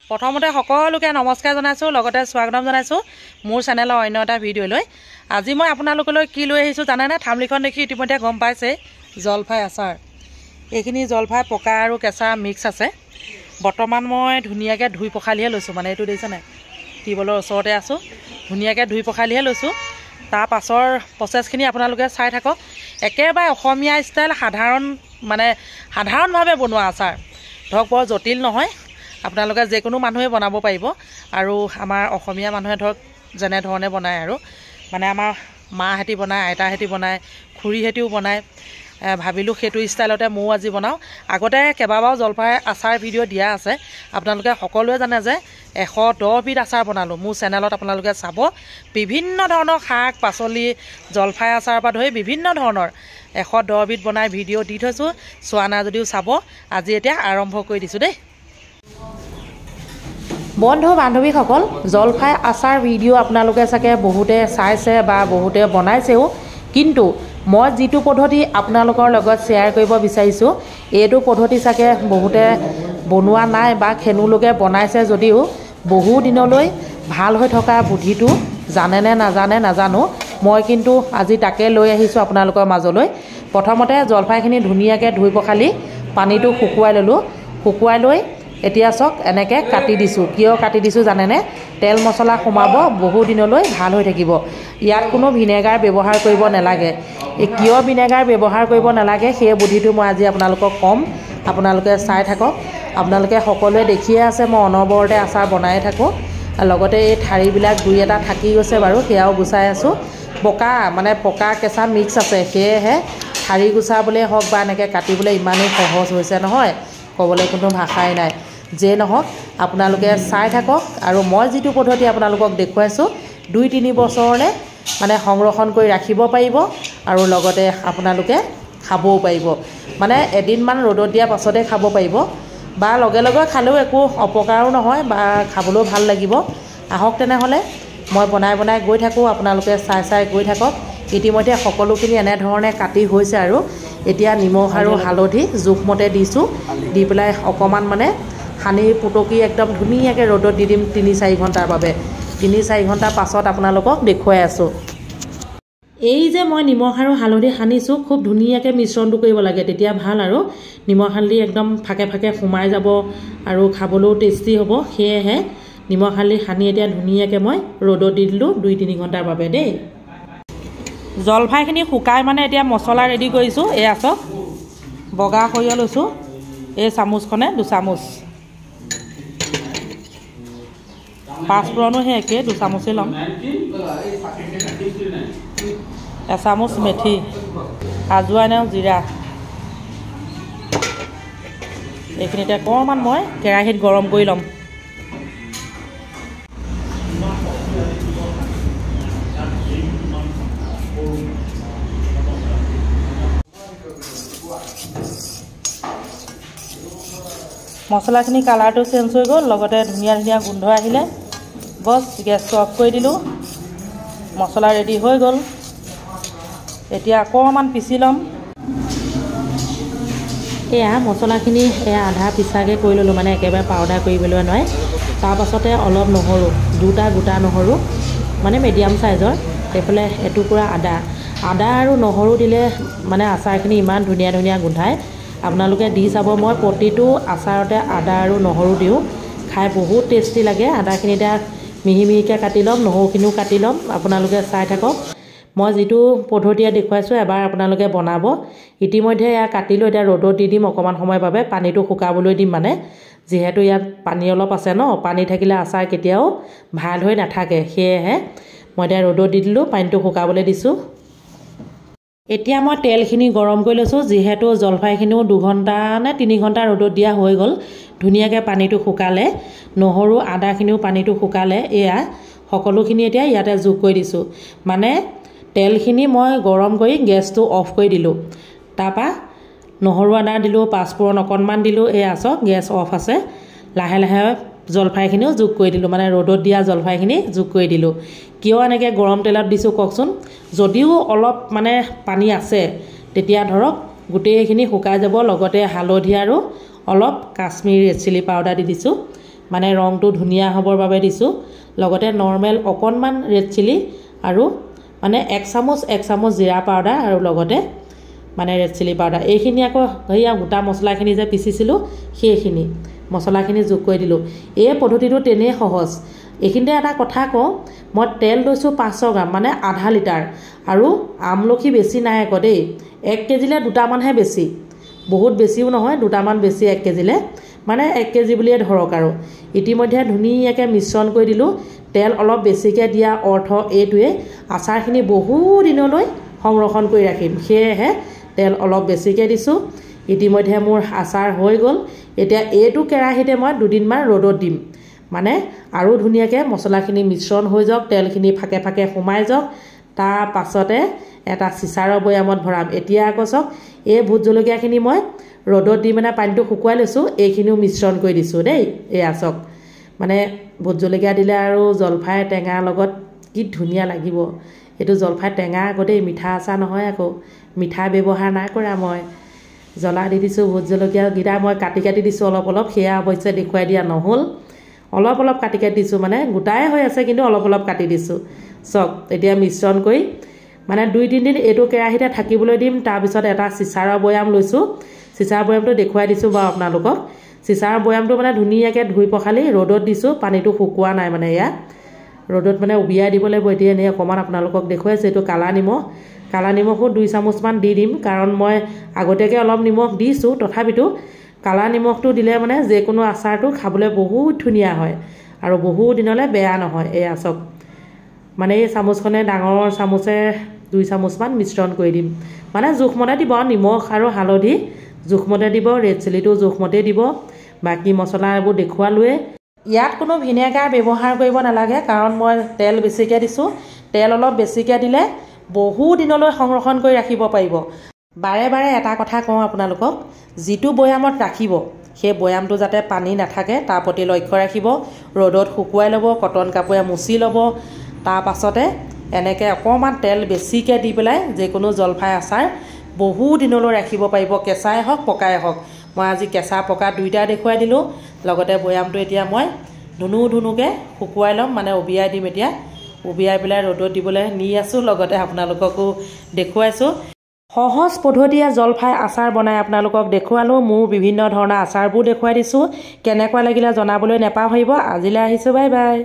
প্ৰথমতে সকলোকে নমস্কাৰ জনাইছোঁ, লগতে স্বাগতম জনাইছোঁ মোৰ চেনেলৰ অন্য এটা ভিডিঅ'লৈ। আজি মই আপোনালোকলৈ কি লৈ আহিছোঁ জানেনে? থামলিখন দেখি ইতিমধ্যে গম পাইছে, জলফাই আচাৰ। এইখিনি জলফাই পকা আৰু কেঁচা মিক্স আছে। বৰ্তমান মই ধুনীয়াকৈ ধুই পখালিহে লৈছোঁ, মানে এইটো দেখিছে নাই, টিউবৱেলৰ ওচৰতে আছোঁ, ধুনীয়াকৈ ধুই পখালিহে লৈছোঁ। তাৰ পাছৰ প্ৰচেছখিনি আপোনালোকে চাই থাকক। একেবাৰে অসমীয়া ষ্টাইল সাধাৰণভাৱে বনোৱা আচাৰ, ধৰক বৰ জটিল নহয়, আপোনালোকে যিকোনো মানুহে বনাব পাৰিব। আৰু আমাৰ অসমীয়া মানুহে ধৰক যেনেধৰণে বনায় আৰু মানে আমাৰ মাহঁতি বনায়, আইতাহঁতি বনায়, খুৰীহঁতিও বনায়। ভাবিলোঁ সেইটো ষ্টাইলতে ময়ো আজি বনাওঁ। আগতে কেইবাবাৰো জলফাই আচাৰ ভিডিঅ' দিয়া আছে, আপোনালোকে সকলোৱে জানে যে 110 বিধ আচাৰ বনালোঁ। মোৰ চেনেলত আপোনালোকে চাব, বিভিন্ন ধৰণৰ শাক পাচলি, জলফাই আচাৰৰ পৰা ধৰি বিভিন্ন ধৰণৰ 110 বিধ বনাই ভিডিঅ' দি থৈছোঁ। চোৱা নাই যদিও চাব। আজি এতিয়া আৰম্ভ কৰি দিছোঁ দেই। বন্ধু বান্ধৱীসকল, জলফাই আচাৰ ভিডিঅ' আপোনালোকে চাগে বহুতে চাইছে বা বহুতে বনাইছেও, কিন্তু মই যিটো পদ্ধতি আপোনালোকৰ লগত শ্বেয়াৰ কৰিব বিচাৰিছোঁ, এইটো পদ্ধতি চাগে বহুতে বনোৱা নাই বা খেনুলোকে বনাইছে যদিও বহু দিনলৈ ভাল হৈ থকা বুদ্ধিটো জানেনে নাজানে নাজানো। মই কিন্তু আজি তাকে লৈ আহিছোঁ আপোনালোকৰ মাজলৈ। প্ৰথমতে জলফাইখিনি ধুনীয়াকৈ ধুই পখালি পানীটো শুকুৱাই ল'লোঁ। শুকুৱাই লৈ এতিয়া চাওক এনেকৈ কাটি দিছোঁ। কিয় কাটি দিছোঁ জানেনে? তেল মছলা সোমাব, বহু দিনলৈ ভাল হৈ থাকিব। ইয়াত কোনো ভিনেগাৰ ব্যৱহাৰ কৰিব নালাগে। কিয় ভিনেগাৰ ব্যৱহাৰ কৰিব নালাগে সেই বুদ্ধিটো মই আজি আপোনালোকক ক'ম, আপোনালোকে চাই থাকক। আপোনালোকে সকলোৱে দেখিয়ে আছে মই অনবৰতে আচাৰ বনায়ে থাকোঁ। লগতে এই ঠাৰিবিলাক দুই এটা থাকি গৈছে বাৰু, সেয়াও গুচাই আছোঁ। পকা কেঁচা মিক্স আছে, সেয়েহে ঠাৰি গুচাবলৈ হওক বা এনেকৈ কাটিবলৈ ইমানেই সহজ হৈছে নহয়, ক'বলৈ কোনো ভাষাই নাই। যিয়ে নহওক আপোনালোকে চাই থাকক। আৰু মই যিটো পদ্ধতি আপোনালোকক দেখুৱাইছোঁ 2-3 বছৰলৈ মানে সংৰক্ষণ কৰি ৰাখিব পাৰিব, আৰু লগতে আপোনালোকে খাবও পাৰিব। মানে এদিনমান ৰ'দত দিয়াৰ পাছতে খাব পাৰিব, বা লগে লগে খালেও একো অপকাৰো নহয় বা খাবলৈও ভাল লাগিব। আহক তেনেহ'লে মই বনাই গৈ থাকোঁ, আপোনালোকে চাই গৈ থাকক। ইতিমধ্যে সকলোখিনি এনেধৰণে কাটি হৈছে, আৰু এতিয়া নিমখ আৰু হালধি জোখমতে দিছোঁ। দি পেলাই অকণমান মানে সানি পুটকি একদম ধুনীয়াকৈ ৰ'দত দি দিম 3-4 ঘণ্টাৰ বাবে। 3-4 ঘণ্টাৰ পাছত আপোনালোকক দেখুৱাই আছোঁ। এই যে মই নিমখ আৰু হালধি সানিছোঁ, খুব ধুনীয়াকৈ মিশ্ৰণটো কৰিব লাগে, তেতিয়া ভাল। আৰু নিমখ হালধি একদম ফাকে ফাকে সোমাই যাব আৰু খাবলৈও টেষ্টি হ'ব। সেয়েহে নিমখ হালধি সানি এতিয়া ধুনীয়াকৈ মই ৰ'দত দি দিলোঁ 2-3 ঘণ্টাৰ বাবে দেই। জলফাইখিনি শুকাই মানে এতিয়া মছলা ৰেডি কৰিছোঁ। এয়া চাওক, বগা সৰিয়হ লৈছোঁ, এই চামুচখনে 2 চামুচ। পাঁচফোৰণো সেই একেই 2 চামুচেই ল'ম। 1 চামুচ মেথি, আজোৱাইন আৰু জিৰা। এইখিনিতে অকণমান মই কেৰাহীত গৰম কৰি ল'ম। মছলাখিনি কালাৰটো চেঞ্জ হৈ গ'ল, লগতে ধুনীয়া গোন্ধ আহিলে। বছ গেছটো অফ কৰি দিলোঁ। মছলা ৰেডি হৈ গ'ল। এতিয়া অকণমান পিচি ল'ম। এয়া মছলাখিনি আধা পিছাকৈ কৰি ল'লোঁ, মানে একেবাৰে পাউডাৰ কৰিবলৈ নহয়। তাৰপাছতে অলপ নহৰু, 2টা গোটা নহৰু, মানে মিডিয়াম চাইজৰ। এইফালে এটুকুৰা আদা আৰু নহৰু দিলে মানে আচাৰখিনি ইমান ধুনীয়া গোন্ধায়। আপোনালোকে দি চাব। মই প্ৰতিটো আচাৰতে আদা আৰু নহৰু দিওঁ, খাই বহুত টেষ্টি লাগে। আদাখিনি এতিয়া মিহিকৈ কাটি ল'ম, নহৰুখিনিও কাটি ল'ম। আপোনালোকে চাই থাকক। মই যিটো পদ্ধতিৰে দেখুৱাইছোঁ এবাৰ আপোনালোকে বনাব। ইতিমধ্যে এয়া কাটিলোঁ, এতিয়া ৰ'দত দি দিম অকণমান সময়ৰ বাবে, পানীটো শুকাবলৈ দিম। মানে যিহেতু ইয়াত পানী অলপ আছে ন, পানী থাকিলে আচাৰ কেতিয়াও ভাল হৈ নাথাকে। সেয়েহে মই এতিয়া ৰ'দত দি দিলোঁ, পানীটো শুকাবলৈ দিছোঁ। এতিয়া মই তেলখিনি গৰম কৰি লৈছোঁ। যিহেতু জলফাইখিনিও 2 ঘণ্টা নে 3 ঘণ্টা ৰ'দত দিয়া হৈ গ'ল, ধুনীয়াকৈ পানীটো শুকালে, নহৰু আদাখিনিও পানীটো শুকালে। এয়া সকলোখিনি এতিয়া ইয়াতে যোগ কৰি দিছোঁ। মানে তেলখিনি মই গৰম কৰি গেছটো অফ কৰি দিলোঁ। তাৰপৰা নহৰু আদা দিলোঁ, পাঁচফোৰণ অকণমান দিলোঁ। এয়া চাওক গেছ অফ আছে। লাহে লাহে জলফাইখিনিও যোগ কৰি দিলোঁ, মানে ৰ'দত দিয়া জলফাইখিনি যোগ কৰি দিলোঁ। কিয় এনেকৈ গৰম তেলত দিছোঁ কওকচোন? যদিও অলপ মানে পানী আছে, তেতিয়া ধৰক গোটেইখিনি শুকাই যাব। লগতে হালধি আৰু অলপ কাশ্মীৰী ৰেড চিলি পাউডাৰ দি দিছোঁ। মানে ৰংটো ধুনীয়া হ'বৰ বাবে দিছোঁ লগতে নৰ্মেল অকণমান ৰেড চিলি আৰু মানে 1 চামুচ জিৰা পাউডাৰ আৰু লগতে মানে ৰেড চিলি পাউডাৰ এইখিনি আকৌ হেয়া গোটা মছলাখিনি যে পিচিছিলোঁ সেইখিনি মছলাখিনি যোগ কৰি দিলোঁ এই পদ্ধতিটো তেনেই সহজ এইখিনিতে এটা কথা কওঁ মই তেল লৈছোঁ 500 গ্ৰাম মানে আধা লিটাৰ আৰু আমলখি বেছি নাই আকৌ দেই 1 কেজিলে দুটামানহে বেছি বহুত বেছিও নহয় দুটামান বেছি 1 কেজিলে মানে 1 কেজি বুলিয়ে ধৰক আৰু ইতিমধ্যে ধুনীয়াকৈ মিশ্ৰণ কৰি দিলোঁ তেল অলপ বেছিকৈ দিয়া অৰ্থ এইটোৱে আচাৰখিনি বহু দিনলৈ সংৰক্ষণ কৰি ৰাখিম সেয়েহে তেল অলপ বেছিকৈ দিছোঁ ইতিমধ্যে মোৰ আচাৰ হৈ গ'ল এতিয়া এইটো কেৰাহীতে মই দুদিনমান ৰ'দত দিম মানে আৰু ধুনীয়াকৈ মছলাখিনি মিশ্ৰণ হৈ যাওক তেলখিনি ফাকে ফাকে সোমাই যাওক তাৰ পাছতে এটা চিচাৰৰ বৈয়ামত ভৰাম এতিয়া আকৌ চাওক এই ভোট জলকীয়াখিনি মই ৰ'দত দি মানে পানীটো শুকুৱাই লৈছোঁ এইখিনিও মিশ্ৰণ কৰি দিছোঁ দেই এয়া চাওক মানে ভোট জলকীয়া দিলে আৰু জলফাই টেঙাৰ লগত কি ধুনীয়া লাগিব এইটো জলফাই টেঙা আকৌ দেই মিঠা আচাৰ নহয় আকৌ মিঠা ব্যৱহাৰ নাই কৰা মই জ্বলা দি দিছোঁ ভোট জলকীয়াকেইটা মই কাটি কাটি দিছোঁ অলপ অলপ সেয়া অৱশ্যে দেখুৱাই দিয়া নহ'ল অলপ অলপ কাটি কাটি দিছোঁ মানে গোটাই হৈ আছে কিন্তু অলপ অলপ কাটি দিছোঁ চাওক এতিয়া মিশ্ৰণ কৰি মানে 2-3 দিন এইটো কেৰাহীতে থাকিবলৈ দিম তাৰপিছত এটা চিচাৰৰ বৈয়াম লৈছোঁ চিচাৰ বৈয়ামটো দেখুৱাই দিছোঁ বাৰু আপোনালোকক চিচাৰ বৈয়ামটো মানে ধুনীয়াকৈ ধুই পখালি ৰ'দত দিছোঁ পানীটো শুকোৱা নাই মানে এয়া ৰ'দত মানে উবিয়াই দিব লাগিব এতিয়া এনেই অকণমান আপোনালোকক দেখুৱাইছোঁ এইটো কালা নিমখো 2 চামুচমান দি দিম কাৰণ মই আগতীয়াকৈ অলপ নিমখ দিছোঁ তথাপিতো কালা নিমখটো দিলে মানে যিকোনো আচাৰটো খাবলৈ বহুত ধুনীয়া হয় আৰু বহু দিনলৈ বেয়া নহয় এয়া চাওক মানে এই চামুচখনে ডাঙৰ চামুচে 2 চামুচমান মিশ্ৰণ কৰি দিম মানে জোখমতে দিব নিমখ আৰু হালধি জোখমতে দিব ৰেড চিলিটো জোখমতে দিব বাকি মছলা এইবোৰ দেখুৱালোৱে ইয়াত কোনো ভিনেগাৰ ব্যৱহাৰ কৰিব নালাগে কাৰণ মই তেল বেছিকৈ দিছোঁ তেল অলপ বেছিকৈ দিলে বহু দিনলৈ সংৰক্ষণ কৰি ৰাখিব পাৰিব বাৰে বাৰে এটা কথা কওঁ আপোনালোকক যিটো বৈয়ামত ৰাখিব সেই বৈয়ামটো যাতে পানী নাথাকে তাৰ প্ৰতি লক্ষ্য ৰাখিব ৰ'দত শুকুৱাই ল'ব কটন কাপোৰে মুচি ল'ব তাৰ পাছতে এনেকৈ অকণমান তেল বেছিকৈ দি পেলাই যিকোনো জলফাই আচাৰ বহু দিনলৈ ৰাখিব পাৰিব কেঁচাই হওক পকাই হওক মই আজি কেঁচা পকা দুইটা দেখুৱাই দিলোঁ লগতে বৈয়ামটো এতিয়া মই ধুনুকৈ শুকুৱাই ল'ম মানে উবিয়াই দিম এতিয়া উবিয়াই পেলাই ৰ'দত দিবলৈ নি আছোঁ লগতে আপোনালোককো দেখুৱাইছোঁ সহজ পদ্ধতিয়ে জলফাই আচাৰ বনাই আপোনালোকক দেখুৱালোঁ মোৰ বিভিন্ন ধৰণৰ আচাৰবোৰ দেখুৱাই দিছোঁ কেনেকুৱা লাগিলে জনাবলৈ নেপাহৰিব আজিলৈ আহিছোঁ বাই বাই